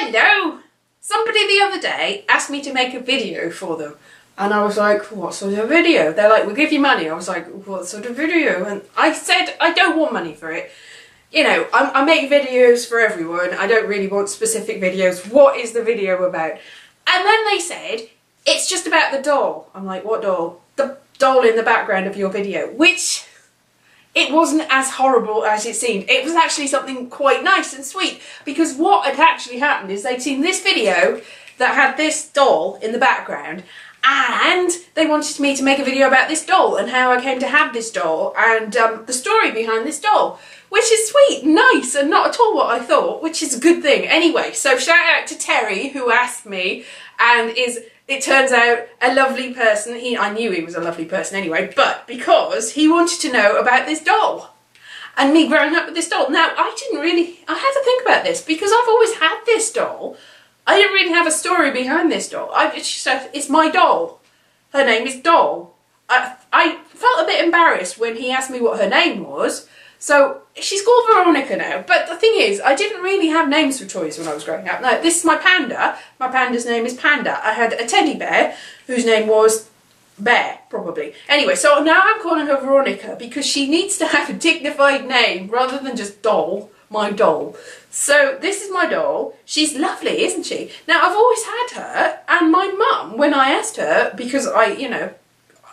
Hello! Somebody the other day asked me to make a video for them. And I was like, what sort of video? They're like, we'll give you money. I was like, what sort of video? And I said, I don't want money for it. You know, I make videos for everyone. I don't really want specific videos. What is the video about? And then they said, it's just about the doll. I'm like, what doll? The doll in the background of your video. Which, it wasn't as horrible as it seemed. It was actually something quite nice and sweet. Because what had actually happened is they'd seen this video that had this doll in the background. And they wanted me to make a video about this doll and how I came to have this doll and the story behind this doll, which is sweet, nice, and not at all what I thought, which is a good thing. Anyway, so shout out to Terry who asked me and is, it turns out, a lovely person. I knew he was a lovely person anyway, but because he wanted to know about this doll and me growing up with this doll. Now, I had to think about this because I've always had this doll. I didn't really have a story behind this doll. It's my doll. Her name is Doll. I felt a bit embarrassed when he asked me what her name was. So she's called Veronica now. But the thing is, I didn't really have names for toys when I was growing up. Now, this is my panda. My panda's name is Panda. I had a teddy bear whose name was Bear, probably. Anyway, so now I'm calling her Veronica because she needs to have a dignified name rather than just Doll. My doll. So this is my doll. She's lovely, isn't she? Now I've always had her, and my mum, when I asked her, because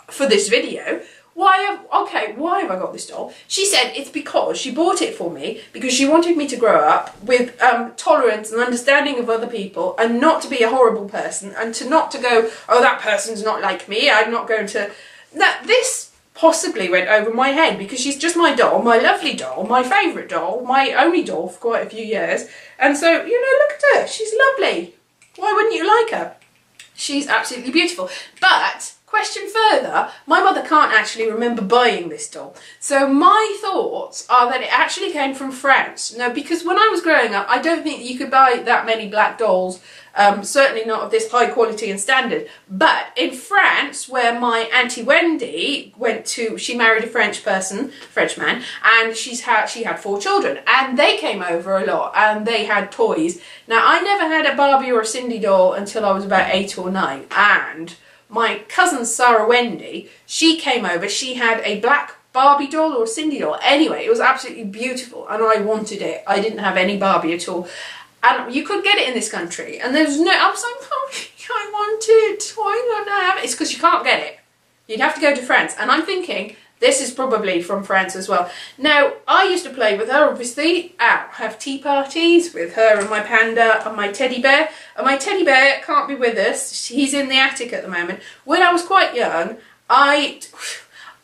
for this video, why have I got this doll? She said it's because she bought it for me because she wanted me to grow up with tolerance and understanding of other people and not to be a horrible person and not to go, oh, that person's not like me, I'm not going to... This possibly went over my head because she's just my doll, my lovely doll, my favourite doll, my only doll for quite a few years. And so, look at her, she's lovely. Why wouldn't you like her? She's absolutely beautiful. But, question further, my mother can't actually remember buying this doll. So my thoughts are that it actually came from France. Now, because when I was growing up, I don't think you could buy that many black dolls, certainly not of this high quality and standard. But in France, where my Auntie Wendy went to, she married a Frenchman, and she had 4 children, and they came over a lot, and they had toys. Now, I never had a Barbie or a Cindy doll until I was about 8 or 9, and my cousin Sarah Wendy, she came over, she had a black Barbie doll or Cindy doll. Anyway, it was absolutely beautiful, and I wanted it. I didn't have any Barbie at all. And you could get it in this country, and there's no... I was like, oh, I want it. Why don't I have it? It's because you can't get it. You'd have to go to France. And I'm thinking, this is probably from France as well. Now, I used to play with her, obviously, have tea parties with her and my panda and my teddy bear. And my teddy bear can't be with us. He's in the attic at the moment. When I was quite young, this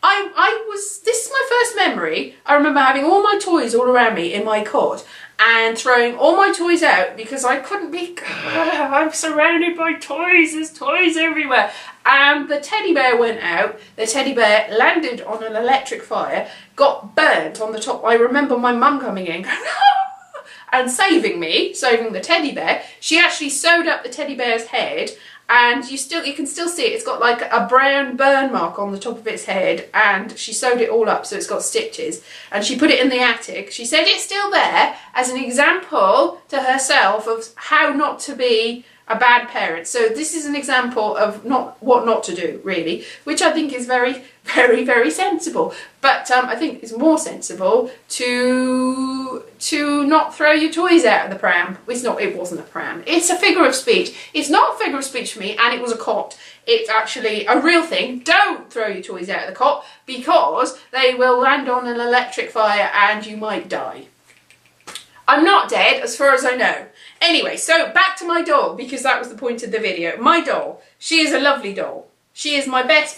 is my first memory. I remember having all my toys all around me in my cot and throwing all my toys out because I couldn't be... I'm surrounded by toys, there's toys everywhere. And the teddy bear went out, the teddy bear landed on an electric fire, got burnt on the top. I remember my mum coming in going, ah! And saving me, saving the teddy bear. She actually sewed up the teddy bear's head, and you can still see it. It's got like a brown burn mark on the top of its head, and she sewed it all up so it's got stitches, and she put it in the attic. She said it's still there as an example to herself of how not to be a bad parent. So this is an example of what not to do, really, which I think is very, very, very sensible. But I think it's more sensible to not throw your toys out of the pram. It wasn't a pram. It's a figure of speech. It's not a figure of speech for me, and it was a cot. It's actually a real thing. Don't throw your toys out of the cot because they will land on an electric fire and you might die. I'm not dead, as far as I know. Anyway, so back to my doll, because that was the point of the video. My doll, she is a lovely doll. She is my best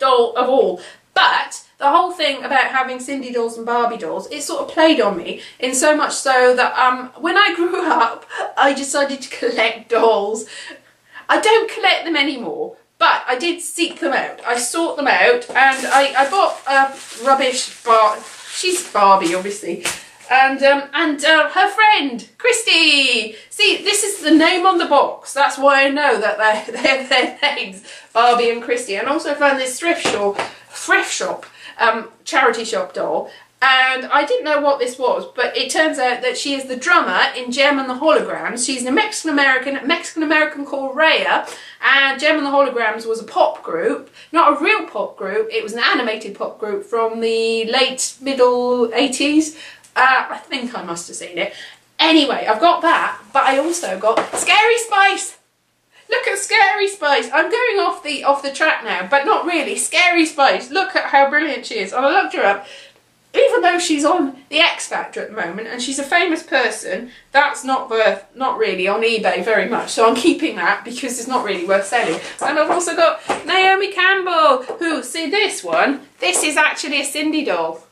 doll of all. But the whole thing about having Cindy dolls and Barbie dolls, it sort of played on me, in so much so that when I grew up, I decided to collect dolls. I don't collect them anymore, but I did seek them out. I sought them out, and I bought a rubbish Barbie. She's Barbie, obviously. And her friend, Christy. See, this is the name on the box. That's why I know that they're their names, Barbie and Christy. And also found this thrift shop, charity shop doll. And I didn't know what this was, but it turns out that she is the drummer in Gem and the Holograms. She's a Mexican-American called Rhea, and Gem and the Holograms was a pop group, not a real pop group, it was an animated pop group from the late middle 80s. I think I must have seen it. Anyway, I've got that, but I also got Scary Spice. Look at Scary Spice. I'm going off the track now, but not really. Scary Spice. Look at how brilliant she is. And I looked her up. Even though she's on the X Factor at the moment and she's a famous person, that's not really on eBay very much. So I'm keeping that because it's not really worth selling. And I've also got Naomi Campbell, who, see this one, this is actually a Cindy doll.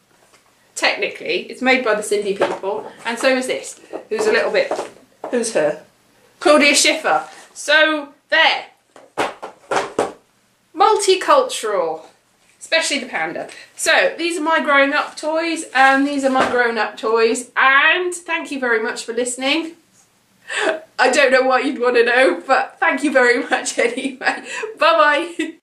Technically, it's made by the Cindy people, and so is this, who's a little bit, who's her? Claudia Schiffer. So, there. Multicultural, especially the panda. So, these are my growing up toys, and these are my grown up toys, and thank you very much for listening. I don't know what you'd want to know, but thank you very much anyway. Bye bye.